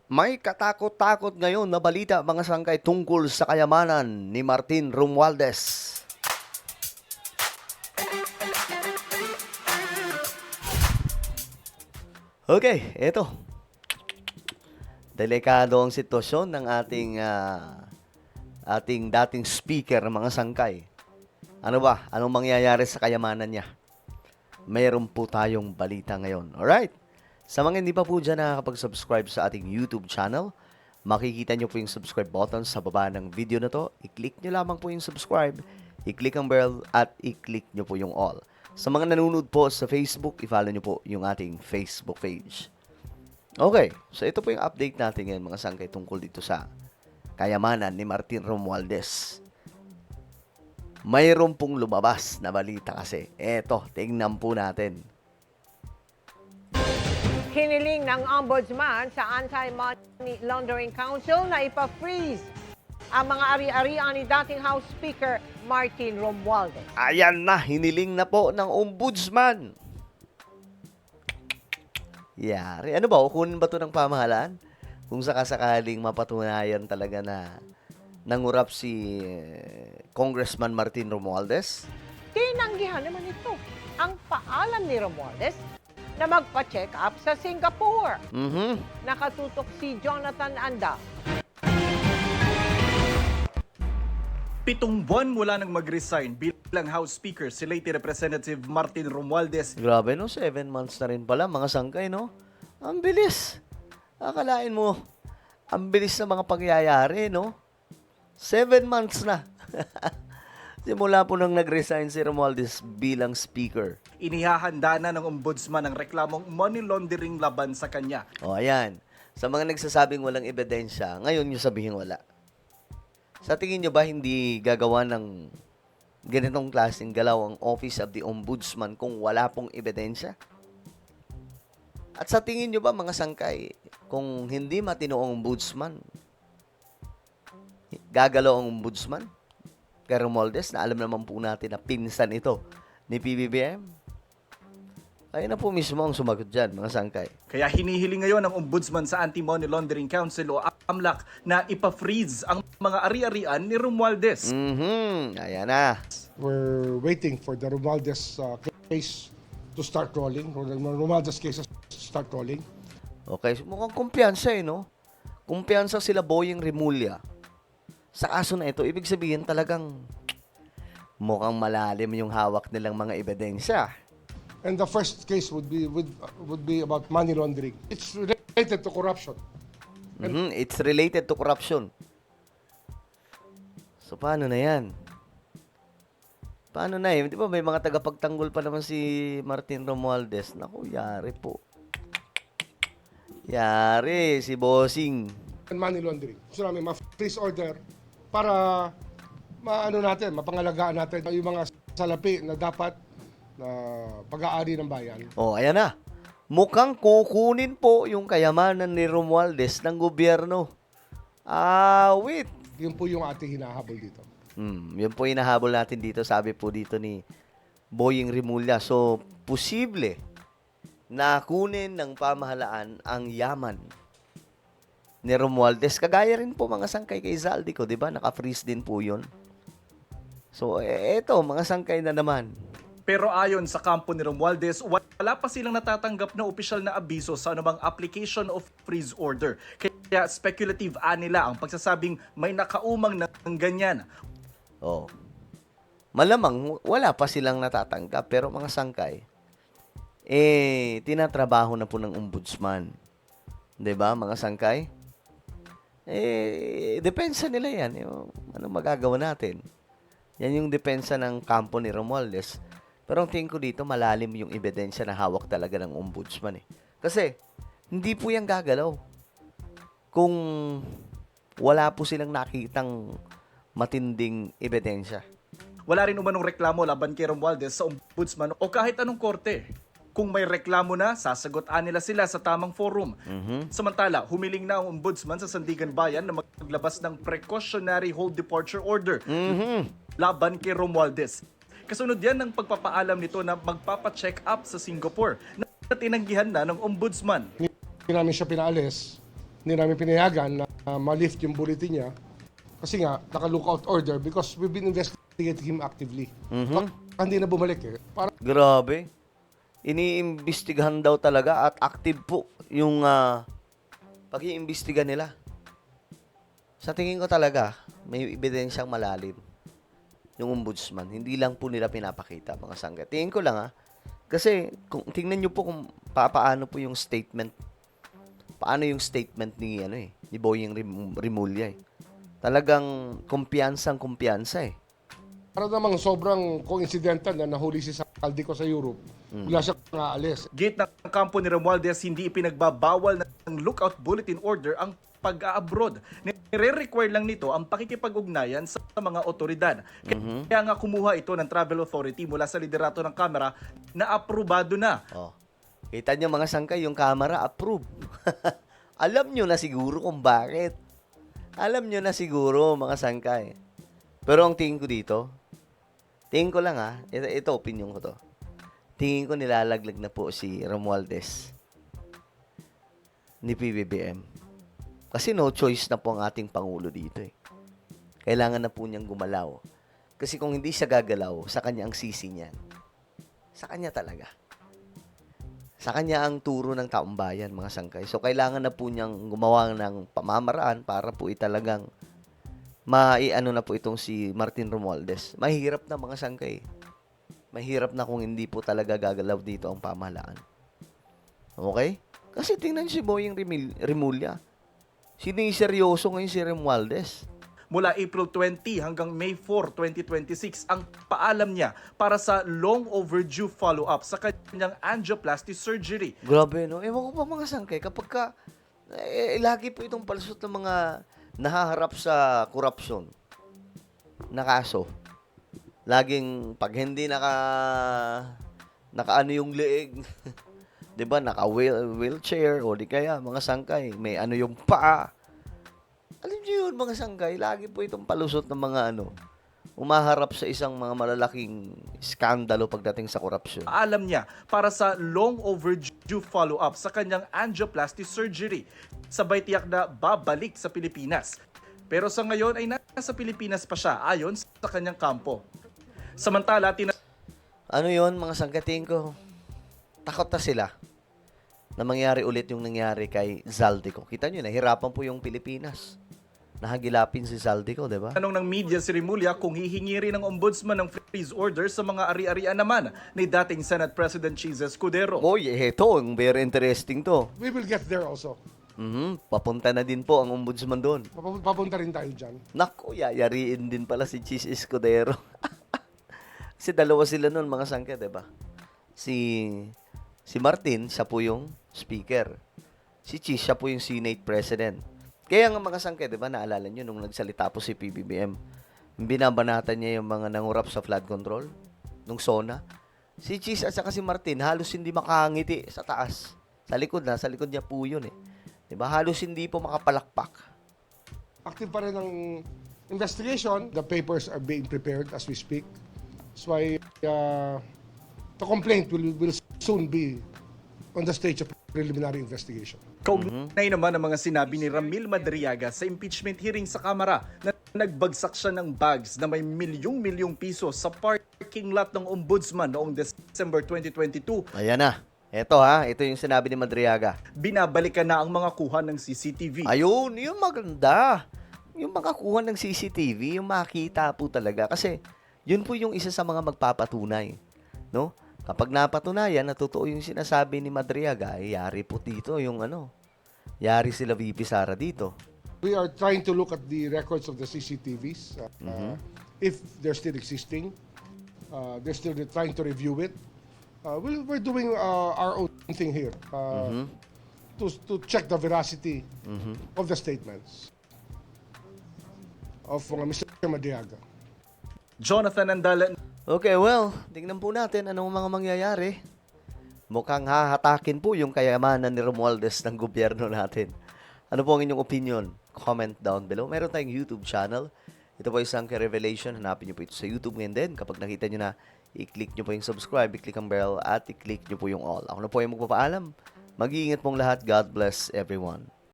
May katakot-takot ngayon na balita mga sangkay tungkol sa kayamanan ni Martin Romualdez. Okay, eto. Delikado ang sitwasyon ng ating dating speaker mga sangkay. Ano ba? Anong mangyayari sa kayamanan niya? Mayroon po tayong balita ngayon. Alright? Sa mga hindi pa po dyan nakakapag-subscribe sa ating YouTube channel, makikita nyo po yung subscribe button sa baba ng video na to. I-click nyo lamang po yung subscribe, i-click ang bell, at i-click nyo po yung all. Sa mga nanonood po sa Facebook, i-follow nyo po yung ating Facebook page. Okay, so ito po yung update natin ngayon mga sangkay tungkol dito sa kayamanan ni Martin Romualdez. Mayroon pong lumabas na balita kasi. Eto, tingnan po natin. Hiniling ng Ombudsman sa Anti-Money Laundering Council na ipa-freeze ang mga ari-arian ni dating House Speaker Martin Romualdez. Ayan na, hiniling na po ng Ombudsman. Yari. Ano ba, kukunin ba ito ng pamahalaan? Kung sakasakaling mapatunayan talaga na nangurap si Congressman Martin Romualdez? Tinanggihan naman ito ang paalam ni Romualdez na magpa-check up sa Singapore. Nakatutok si Jonathan Anda. 7 buwan mula nang mag-resign bilang House Speaker si late Representative Martin Romualdez. Grabe no, 7 months na rin pala mga sangkay no? Ang bilis. Akalain mo, ang bilis na mga pangyayari no? 7 months na. Simula po nang nag-resign si Romualdez bilang Speaker. Inihahanda na ng Ombudsman ang reklamong money laundering laban sa kanya. O ayan, sa mga nagsasabing walang ebidensya, ngayon yung sabihin wala. Sa tingin nyo ba hindi gagawa ng ganitong klaseng galaw ang Office of the Ombudsman kung wala pong ebidensya? At sa tingin nyo ba mga sangkay, kung hindi matino ang Ombudsman, gagalaw ang Ombudsman? Kay Romualdez, na alam naman po natin na pinsan ito ni PBBM? Kayo na po mismo ang sumagot dyan, mga sangkay. Kaya hinihiling ngayon ng Ombudsman sa Anti-Money Laundering Council o AMLAC na ipa-freeze ang mga ari-arian ni Romualdez. Ayan na. We're waiting for the Romualdez case to start rolling, or the Romualdez cases to start rolling. Okay, mukhang kumpiyansa no? Kumpiyansa sila Boyeng Rimulya. Sa kaso na ito, ibig sabihin talagang mukhang malalim yung hawak nilang mga ebidensya. And the first case would be about money laundering. It's related to corruption. It's related to corruption. So, paano na yan? Paano na eh? Di ba may mga tagapagtanggol pa naman si Martin Romualdez? Naku, yari po. Yari, si Bossing. And money laundering. Gusto namin ma-freeze order para mapangalagaan natin yung mga salapi na dapat na pag-aari ng bayan. Oh, ayan na. Mukhang kukunin po yung kayamanan ni Romualdez ng gobyerno. Wait. Yun po yung ating hinahabol dito. Yun po hinahabol natin dito. Sabi po dito ni Boyeng Rimulya. So, posible na kunin ng pamahalaan ang yaman ni Romualdez. Kagaya rin po mga sangkay kay Zaldico, di ba? Naka-freeze din po yun. So, eto, mga sangkay na naman. Pero ayon sa kampo ni Romualdez, wala pa silang natatanggap na opisyal na abiso sa anumang application of freeze order. Kaya speculative nila ang pagsasabing may nakaumang ng ganyan. Oh. Malamang wala pa silang natatanggap pero mga sangkay tinatrabaho na po ng ombudsman. 'Di ba, mga sangkay? Depensa nila 'yan. Ano magagawa natin? Yan yung depensa ng kampo ni Romualdez. Pero ang tingin ko dito, malalim yung ebidensya na hawak talaga ng ombudsman eh. Kasi, hindi po yan gagalaw. Kung wala po silang nakitang matinding ebidensya. Wala rin umanong reklamo laban kay Romualdez sa ombudsman o kahit anong korte. Kung may reklamo na, sasagot-an nila sila sa tamang forum. Samantala, humiling na ang ombudsman sa Sandigan Bayan na maglabas ng precautionary hold departure order laban kay Romualdez. Kasunod yan ng pagpapaalam nito na magpapa-check up sa Singapore na tinanggihan na ng ombudsman. Hindi namin siya pinaalis hindi namin pinayagan na ma-lift yung bulletin niya kasi nga, naka-lookout order because we've been investigating him actively. Hindi na bumalik eh. Para Grabe. Iniimbestigahan daw talaga at active po yung pag-iimbestiga nila. Sa tingin ko talaga, may ebidensyang malalim yung ombudsman. Hindi lang po nila pinapakita, mga sangga. Tingin ko lang kasi kung tingnan niyo po kung paano po yung statement. Paano yung statement ni ni Boying Rimulya eh. Talagang kumpiyansa eh. para namang sobrang coincidental na nahuli si Saldico sa Europe. Wala siyang aalis. Gate ng kampo ni Romualdez, hindi ipinagbabawal ng lookout bulletin order ang pag-a-abroad. Nire-require lang nito ang pakikipag-ugnayan sa mga otoridad. Kaya nga kumuha ito ng Travel Authority mula sa liderato ng Kamara na aprobado na. Oh. Kita niyo mga sangkay, yung camera approve. Alam niyo na siguro kung bakit. Alam niyo na siguro mga sangkay. Pero ang tingin ko dito, tingin ko lang ito opinion ko to. Tingin ko nilalaglag na po si Romualdez ni PBBM. Kasi no choice na po ang ating Pangulo dito eh. Kailangan na po niyang gumalaw. Kasi kung hindi siya gagalaw, sa kanya ang sisi niyan. Sa kanya talaga. Sa kanya ang turo ng taong bayan, mga sangkay. So, kailangan na po niyang gumawa ng pamamaraan para po talagang maiano na po itong si Martin Romualdez. Mahirap na, mga sangkay. Mahirap na kung hindi po talaga gagalaw dito ang pamahalaan. Okay? Kasi tingnan si Boying Rimulya. Siniseryoso ngayon si Romualdez. Mula April 20 hanggang May 4, 2026 ang paalam niya para sa long overdue follow-up sa kanyang angioplasty surgery. Grabe, no? Ewan ko pa mga sangkay, kapag lagi po itong palusot ng mga nahaharap sa korupsyon na kaso. Laging, pag hindi nakaano yung leeg, 'di ba, naka-wheelchair, o di kaya, mga sangkay, may ano yung paa. Alam niyo yun, mga sangkay, lagi po itong palusot ng mga umaharap sa isang mga malalaking skandalo pagdating sa korupsyon. Paalam niya para sa long overdue follow-up sa kanyang angioplasty surgery. Sabay tiyak na babalik sa Pilipinas. Pero sa ngayon ay nasa Pilipinas pa siya ayon sa kanyang kampo. Samantala, Ano yun, mga sangkating ko? Takot na sila na mangyari ulit yung nangyari kay Zaldico. Kita nyo, nahirapan po yung Pilipinas. Nahagilapin si Zaldico, di ba? tanong ng media si Rimulya kung hihingi rin ng ombudsman ng freeze order sa mga ari-arian naman ni dating Senate President Chis Escudero. Boy, ito, ang very interesting to. We will get there also. Papunta na din po ang ombudsman doon. Papunta rin tayo dyan. Naku, yayariin din pala si Chis Escudero. Kasi dalawa sila noon, mga sangke, di ba? Si Martin, siya po yung speaker. Si Chis, siya po yung Senate President. Kaya nga mga sangke, di ba, naalala nyo nung nagsalita po si PBBM, binabanatan niya yung mga nangurap sa flood control, nung SONA. Si Chis at saka si Martin, halos hindi makangiti sa taas. Sa likod niya po yun eh. Di ba, halos hindi po makapalakpak. Active pa rin ang investigation. The papers are being prepared as we speak. That's why the complaint will soon be on the stage of preliminary investigation. Kaugnay naman ang mga sinabi ni Ramil Madriaga sa impeachment hearing sa Kamara na nagbagsak siya ng bags na may milyong-milyong piso sa parking lot ng ombudsman noong December 2022. Ayan na. Ito yung sinabi ni Madriaga. Binabalikan na ang mga kuha ng CCTV. Ayun, yung maganda. Yung makakuha ng CCTV, yung makita po talaga. Kasi, yun po yung isa sa mga magpapatunay. No? Kapag napatunayan na totoo yung sinasabi ni Madriaga, yari po dito yung yari sila VP Sara dito. We are trying to look at the records of the CCTVs. If they're still existing, they're still trying to review it. We're doing our own thing here to check the veracity of the statements of Mr. Madriaga. Jonathan Andala. Okay, well, tingnan po natin anong mga mangyayari. Mukhang hahatakin po yung kayamanan ni Romualdez ng gobyerno natin. Ano po ang inyong opinion? Comment down below. Meron tayong YouTube channel. Ito po yung Sangke Revelation. Hanapin nyo po ito sa YouTube ngayon din. Kapag nakita nyo na, i-click nyo po yung subscribe, i-click ang bell, at i-click nyo po yung all. Ako na po yung magpapaalam. Mag-iingat pong lahat. God bless everyone.